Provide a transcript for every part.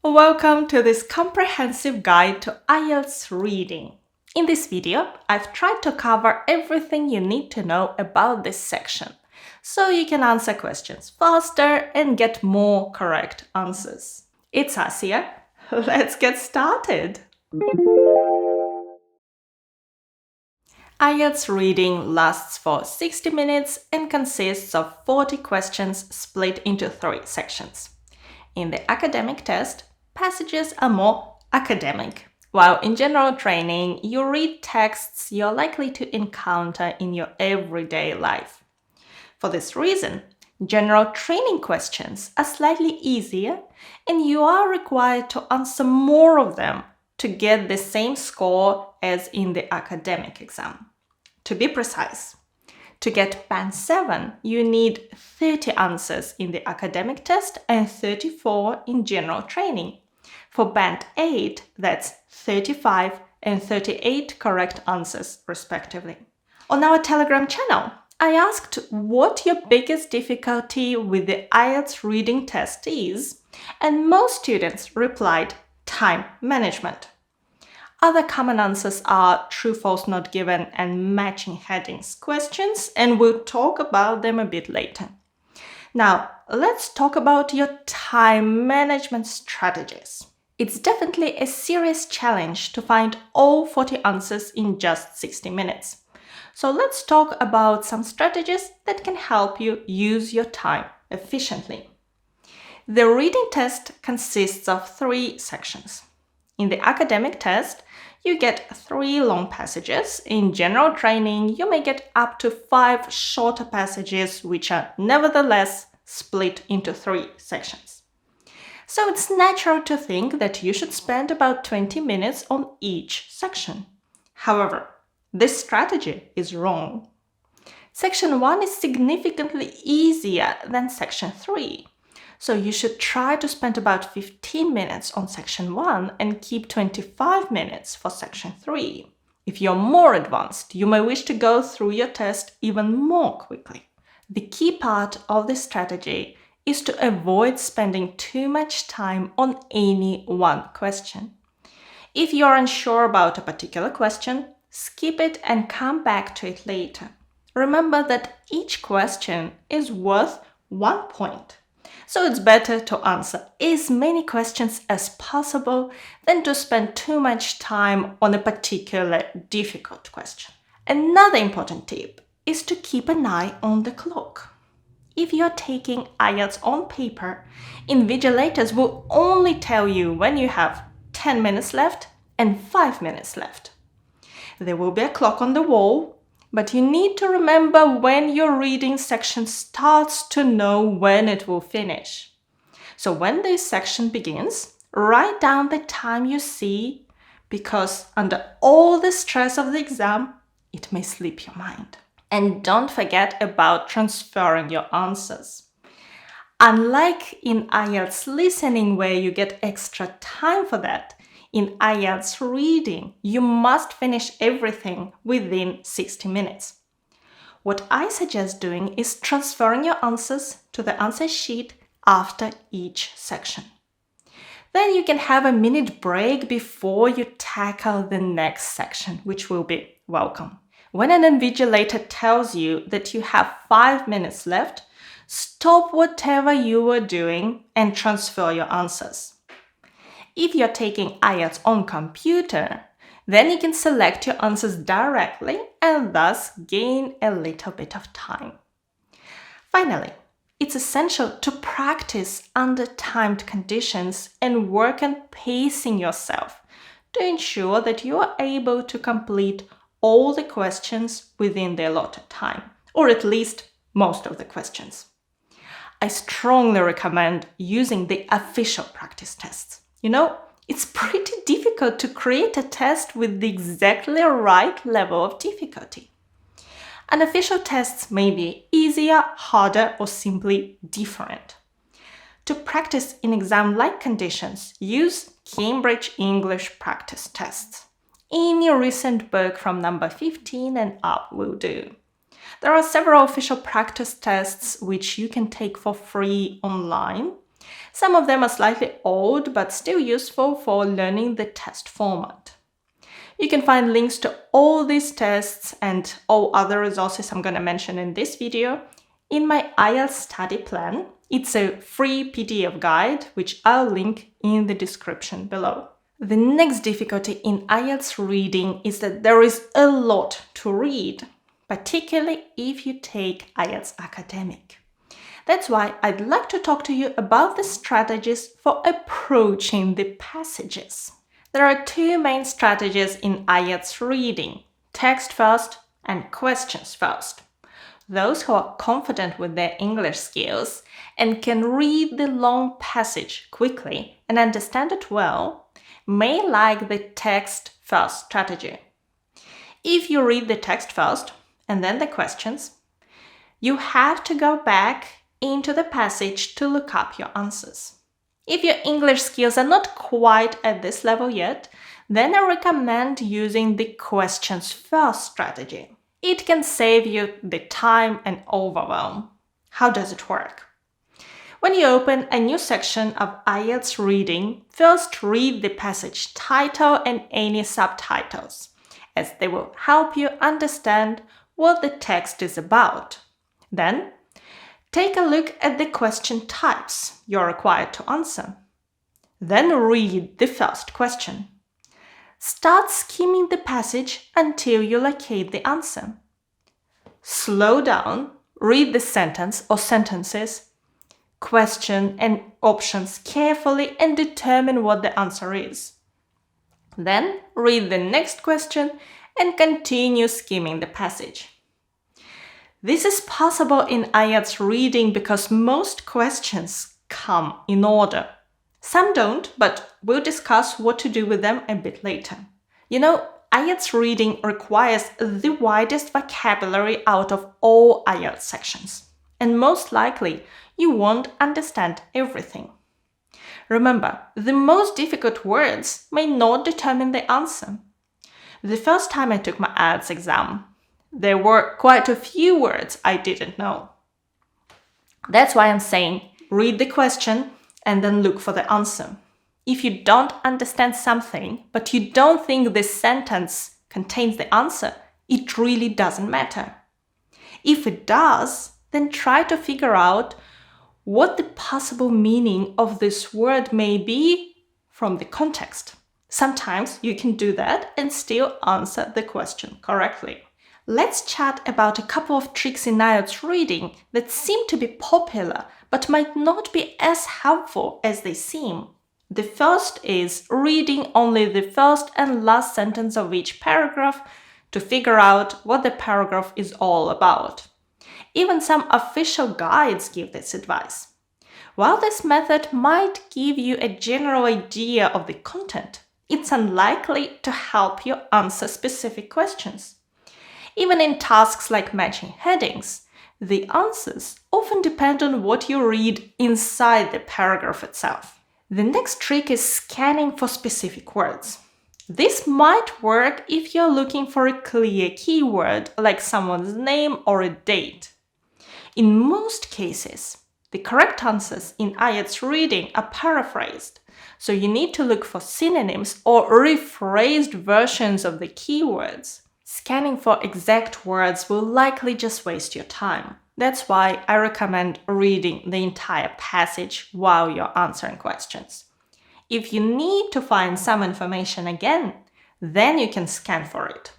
Welcome to this comprehensive guide to IELTS reading. In this video, I've tried to cover everything you need to know about this section, so you can answer questions faster and get more correct answers. It's Asia. Let's get started. IELTS reading lasts for 60 minutes and consists of 40 questions split into 3 sections. In the academic test, passages are more academic, while in general training, you read texts you're likely to encounter in your everyday life. For this reason, general training questions are slightly easier, and you are required to answer more of them to get the same score as in the academic exam. To be precise, to get Band 7, you need 30 answers in the academic test and 34 in general training. For Band 8, that's 35 and 38 correct answers, respectively. On our Telegram channel, I asked what your biggest difficulty with the IELTS reading test is, and most students replied time management. Other common answers are true, false, not given, and matching headings questions, and we'll talk about them a bit later. Now, let's talk about your time management strategies. It's definitely a serious challenge to find all 40 answers in just 60 minutes. So let's talk about some strategies that can help you use your time efficiently. The reading test consists of 3 sections. In the academic test, you get 3 long passages. In general training, you may get up to 5 shorter passages, which are nevertheless split into 3 sections. So it's natural to think that you should spend about 20 minutes on each section. However, this strategy is wrong. Section 1 is significantly easier than Section 3. So you should try to spend about 15 minutes on Section 1 and keep 25 minutes for Section 3. If you're more advanced, you may wish to go through your test even more quickly. The key part of this strategy is to avoid spending too much time on any one question. If you're unsure about a particular question, skip it and come back to it later. Remember that each question is worth 1 point. So it's better to answer as many questions as possible than to spend too much time on a particular difficult question. Another important tip is to keep an eye on the clock. If you're taking IELTS on paper, invigilators will only tell you when you have 10 minutes left and 5 minutes left. There will be a clock on the wall, but you need to remember when your reading section starts to know when it will finish. So when this section begins, write down the time you see, because under all the stress of the exam, it may slip your mind. And don't forget about transferring your answers. Unlike in IELTS listening, where you get extra time for that, in IELTS reading, you must finish everything within 60 minutes. What I suggest doing is transferring your answers to the answer sheet after each section. Then you can have a minute break before you tackle the next section, which will be welcome. When an invigilator tells you that you have 5 minutes left, stop whatever you were doing and transfer your answers. If you're taking IELTS on computer, then you can select your answers directly and thus gain a little bit of time. Finally, it's essential to practice under timed conditions and work on pacing yourself to ensure that you are able to complete all the questions within the allotted time, or at least most of the questions. I strongly recommend using the official practice tests. It's pretty difficult to create a test with the exactly right level of difficulty. Unofficial tests may be easier, harder, or simply different. To practice in exam-like conditions, use Cambridge English practice tests. Any recent book from number 15 and up will do. There are several official practice tests which you can take for free online. Some of them are slightly old but still useful for learning the test format. You can find links to all these tests and all other resources I'm going to mention in this video in my IELTS study plan. It's a free PDF guide, which I'll link in the description below. The next difficulty in IELTS reading is that there is a lot to read, particularly if you take IELTS Academic. That's why I'd like to talk to you about the strategies for approaching the passages. There are two main strategies in IELTS reading: text first and questions first. Those who are confident with their English skills and can read the long passage quickly and understand it well may like the text first strategy. If you read the text first and then the questions, you have to go back into the passage to look up your answers. If your English skills are not quite at this level yet, then I recommend using the questions first strategy. It can save you the time and overwhelm. How does it work? When you open a new section of IELTS reading, first read the passage title and any subtitles, as they will help you understand what the text is about. Then, take a look at the question types you're required to answer. Then read the first question. Start skimming the passage until you locate the answer. Slow down, read the sentence or sentences, question and options carefully and determine what the answer is. Then read the next question and continue skimming the passage. This is possible in IELTS reading because most questions come in order. Some don't, but we'll discuss what to do with them a bit later. You know, IELTS reading requires the widest vocabulary out of all IELTS sections, and most likely you won't understand everything. Remember, the most difficult words may not determine the answer. The first time I took my IELTS exam, there were quite a few words I didn't know. That's why I'm saying read the question and then look for the answer. If you don't understand something, but you don't think this sentence contains the answer, it really doesn't matter. If it does, then try to figure out what the possible meaning of this word may be from the context. Sometimes you can do that and still answer the question correctly. Let's chat about a couple of tricks in IELTS reading that seem to be popular but might not be as helpful as they seem. The first is reading only the first and last sentence of each paragraph to figure out what the paragraph is all about. Even some official guides give this advice. While this method might give you a general idea of the content, it's unlikely to help you answer specific questions. Even in tasks like matching headings, the answers often depend on what you read inside the paragraph itself. The next trick is scanning for specific words. This might work if you're looking for a clear keyword like someone's name or a date. In most cases, the correct answers in IELTS reading are paraphrased, so you need to look for synonyms or rephrased versions of the keywords. Scanning for exact words will likely just waste your time. That's why I recommend reading the entire passage while you're answering questions. If you need to find some information again, then you can scan for it.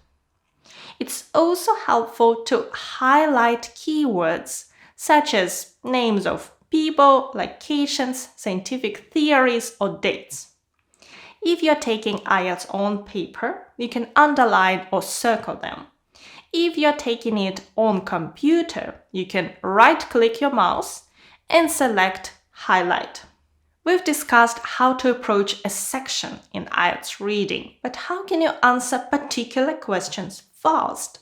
It's also helpful to highlight keywords such as names of people, locations, scientific theories, or dates. If you're taking IELTS on paper, you can underline or circle them. If you're taking it on computer, you can right-click your mouse and select Highlight. We've discussed how to approach a section in IELTS reading, but how can you answer particular questions fast?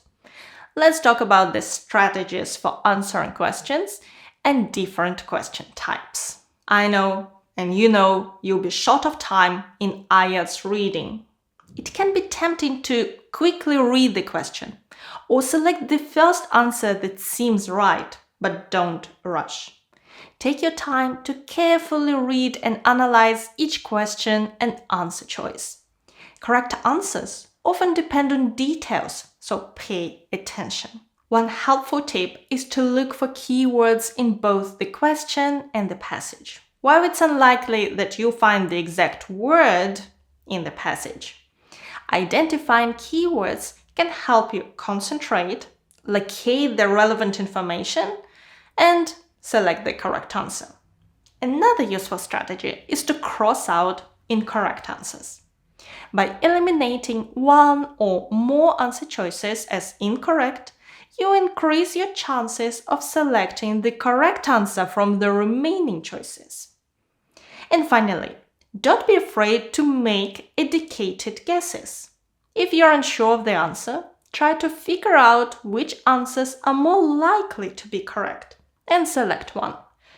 Let's talk about the strategies for answering questions and different question types. I know, and you know, you'll be short of time in IELTS reading. It can be tempting to quickly read the question or select the first answer that seems right, but don't rush. Take your time to carefully read and analyze each question and answer choice. Correct answers often depend on details, so pay attention. One helpful tip is to look for keywords in both the question and the passage. While it's unlikely that you'll find the exact word in the passage, identifying keywords can help you concentrate, locate the relevant information, and select the correct answer. Another useful strategy is to cross out incorrect answers. By eliminating one or more answer choices as incorrect, you increase your chances of selecting the correct answer from the remaining choices. And finally, don't be afraid to make educated guesses. If you're unsure of the answer, try to figure out which answers are more likely to be correct and select one.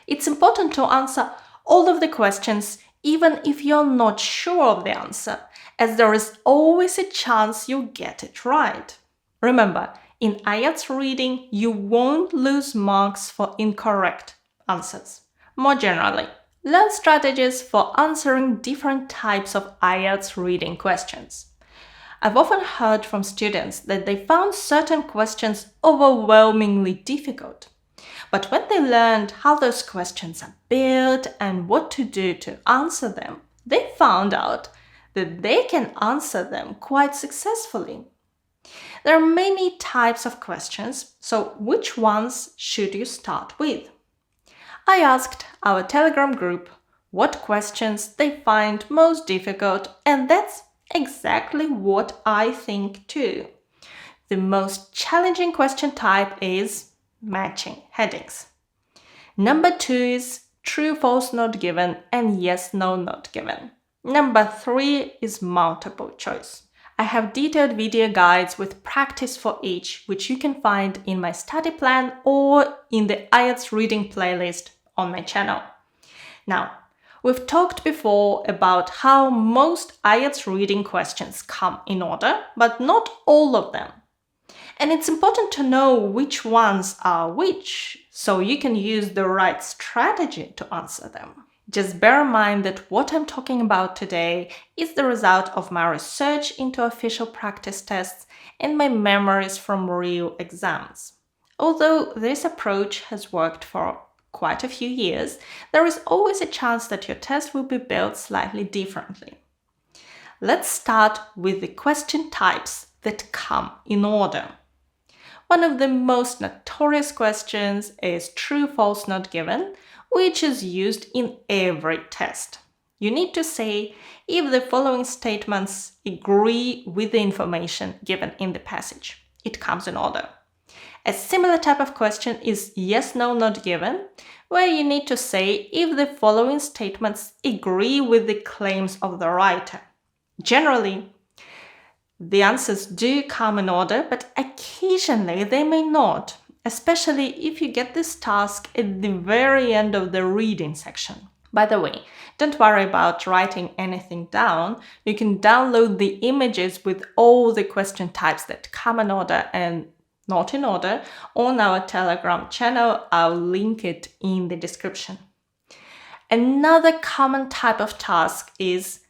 It's important to answer all of the questions even if you're not sure of the answer, as there is always a chance you'll get it right. Remember, in IELTS reading, you won't lose marks for incorrect answers. More generally, learn strategies for answering different types of IELTS reading questions. I've often heard from students that they found certain questions overwhelmingly difficult. But when they learned how those questions are built and what to do to answer them, they found out that they can answer them quite successfully. There are many types of questions, so which ones should you start with? I asked our Telegram group what questions they find most difficult, and that's exactly what I think too. The most challenging question type is matching headings. Number 2 is true, false, not given, and yes, no, not given. Number 3 is multiple choice. I have detailed video guides with practice for each, which you can find in my study plan or in the IELTS reading playlist on my channel. Now, we've talked before about how most IELTS reading questions come in order, but not all of them. And it's important to know which ones are which, so you can use the right strategy to answer them. Just bear in mind that what I'm talking about today is the result of my research into official practice tests and my memories from real exams. Although this approach has worked for quite a few years, there is always a chance that your test will be built slightly differently. Let's start with the question types that come in order. One of the most notorious questions is true, false, not given, which is used in every test. You need to say if the following statements agree with the information given in the passage. It comes in order. A similar type of question is yes, no, not given, where you need to say if the following statements agree with the claims of the writer. Generally, the answers do come in order, but occasionally they may not, especially if you get this task at the very end of the reading section. By the way, don't worry about writing anything down. You can download the images with all the question types that come in order and not in order on our Telegram channel. I'll link it in the description. Another common type of task is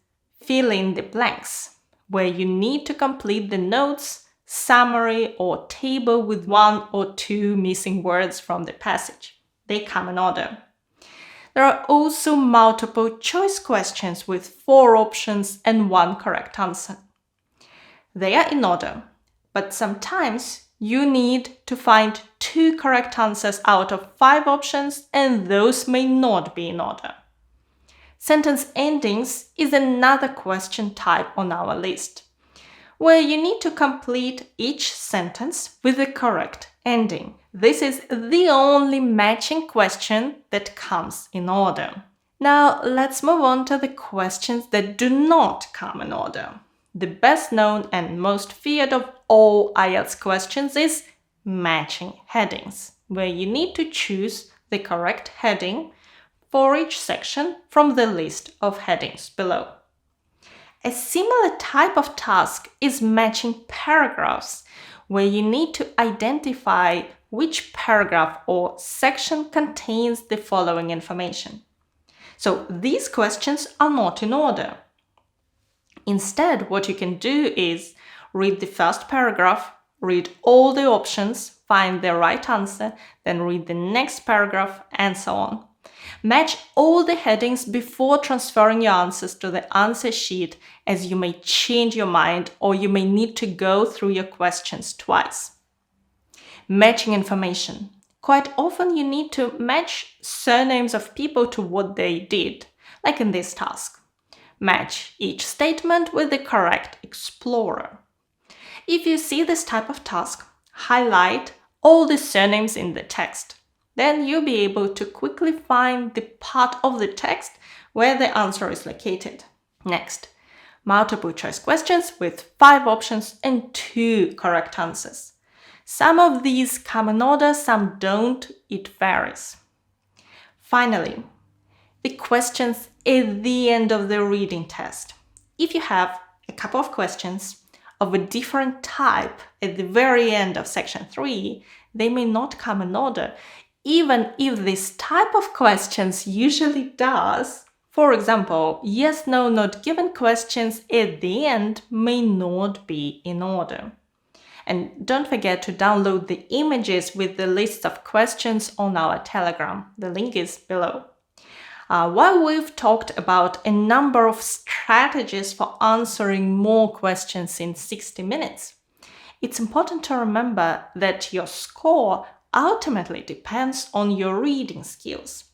fill in the blanks, where you need to complete the notes, summary, or table with 1 or 2 missing words from the passage. They come in order. There are also multiple choice questions with 4 options and 1 correct answer. They are in order, but sometimes you need to find 2 correct answers out of 5 options, and those may not be in order. Sentence endings is another question type on our list, where you need to complete each sentence with the correct ending. This is the only matching question that comes in order. Now let's move on to the questions that do not come in order. The best known and most feared of all IELTS questions is matching headings, where you need to choose the correct heading for each section from the list of headings below. A similar type of task is matching paragraphs, where you need to identify which paragraph or section contains the following information. So these questions are not in order. Instead, what you can do is read the first paragraph, read all the options, find the right answer, then read the next paragraph, and so on. Match all the headings before transferring your answers to the answer sheet, as you may change your mind or you may need to go through your questions twice. Matching information. Quite often you need to match surnames of people to what they did, like in this task. Match each statement with the correct explorer. If you see this type of task, highlight all the surnames in the text. Then you'll be able to quickly find the part of the text where the answer is located. Next, multiple choice questions with 5 options and 2 correct answers. Some of these come in order, some don't, it varies. Finally, the questions at the end of the reading test. If you have a couple of questions of a different type at the very end of section 3, they may not come in order, even if this type of questions usually does. For example, yes, no, not given questions at the end may not be in order. And don't forget to download the images with the list of questions on our Telegram. The link is below. While we've talked about a number of strategies for answering more questions in 60 minutes, it's important to remember that your score ultimately depends on your reading skills.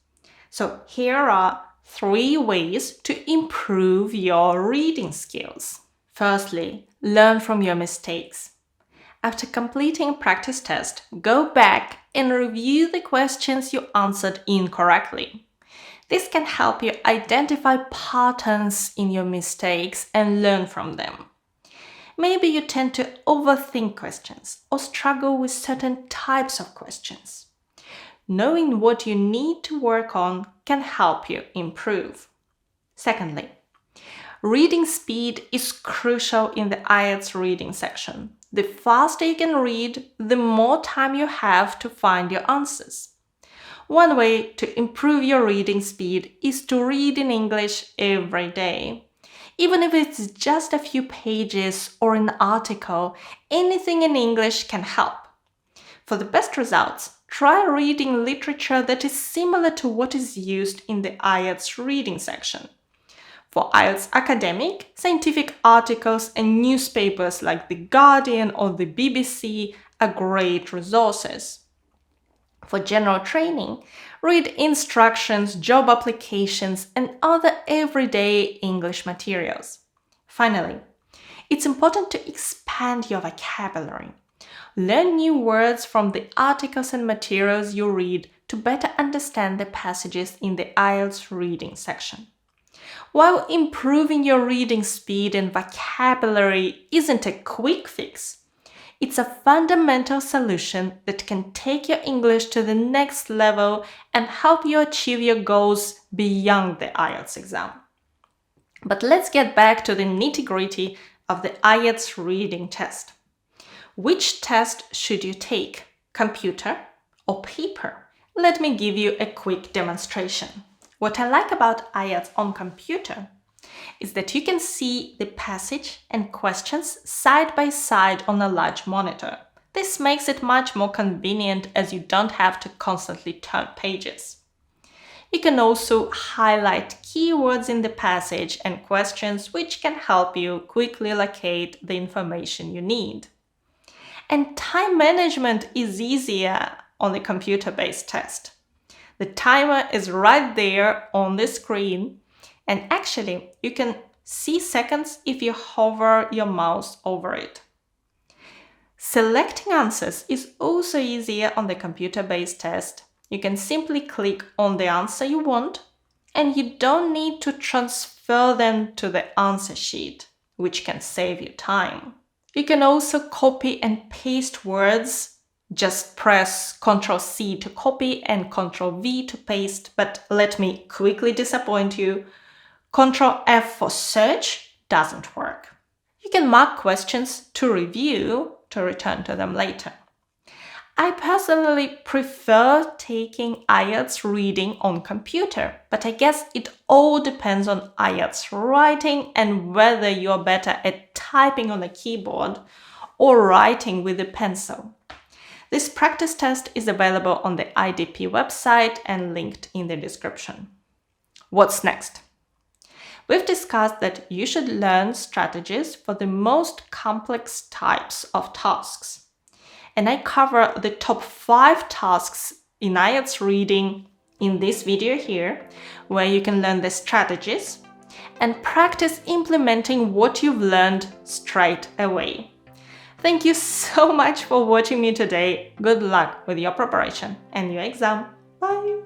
So here are 3 ways to improve your reading skills. Firstly, learn from your mistakes. After completing a practice test, go back and review the questions you answered incorrectly. This can help you identify patterns in your mistakes and learn from them. Maybe you tend to overthink questions or struggle with certain types of questions. Knowing what you need to work on can help you improve. Secondly, reading speed is crucial in the IELTS reading section. The faster you can read, the more time you have to find your answers. One way to improve your reading speed is to read in English every day. Even if it's just a few pages or an article, anything in English can help. For the best results, try reading literature that is similar to what is used in the IELTS reading section. For IELTS academic, scientific articles and newspapers like The Guardian or the BBC are great resources. For general training, read instructions, job applications, and other everyday English materials. Finally, it's important to expand your vocabulary. Learn new words from the articles and materials you read to better understand the passages in the IELTS reading section. While improving your reading speed and vocabulary isn't a quick fix, it's a fundamental solution that can take your English to the next level and help you achieve your goals beyond the IELTS exam. But let's get back to the nitty-gritty of the IELTS reading test. Which test should you take, computer or paper? Let me give you a quick demonstration. What I like about IELTS on computer is that you can see the passage and questions side by side on a large monitor. This makes it much more convenient as you don't have to constantly turn pages. You can also highlight keywords in the passage and questions which can help you quickly locate the information you need. And time management is easier on the computer-based test. The timer is right there on the screen, and actually you can see seconds if you hover your mouse over it. Selecting answers is also easier on the computer-based test. You can simply click on the answer you want, and you don't need to transfer them to the answer sheet, which can save you time. You can also copy and paste words. Just press Ctrl+C to copy and Ctrl+V to paste, but let me quickly disappoint you. Ctrl+F for search doesn't work. You can mark questions to review to return to them later. I personally prefer taking IELTS reading on computer, but I guess it all depends on IELTS writing and whether you're better at typing on a keyboard or writing with a pencil. This practice test is available on the IDP website and linked in the description. What's next? We've discussed that you should learn strategies for the most complex types of tasks. And I cover the top 5 tasks in IELTS reading in this video here, where you can learn the strategies and practice implementing what you've learned straight away. Thank you so much for watching me today. Good luck with your preparation and your exam. Bye!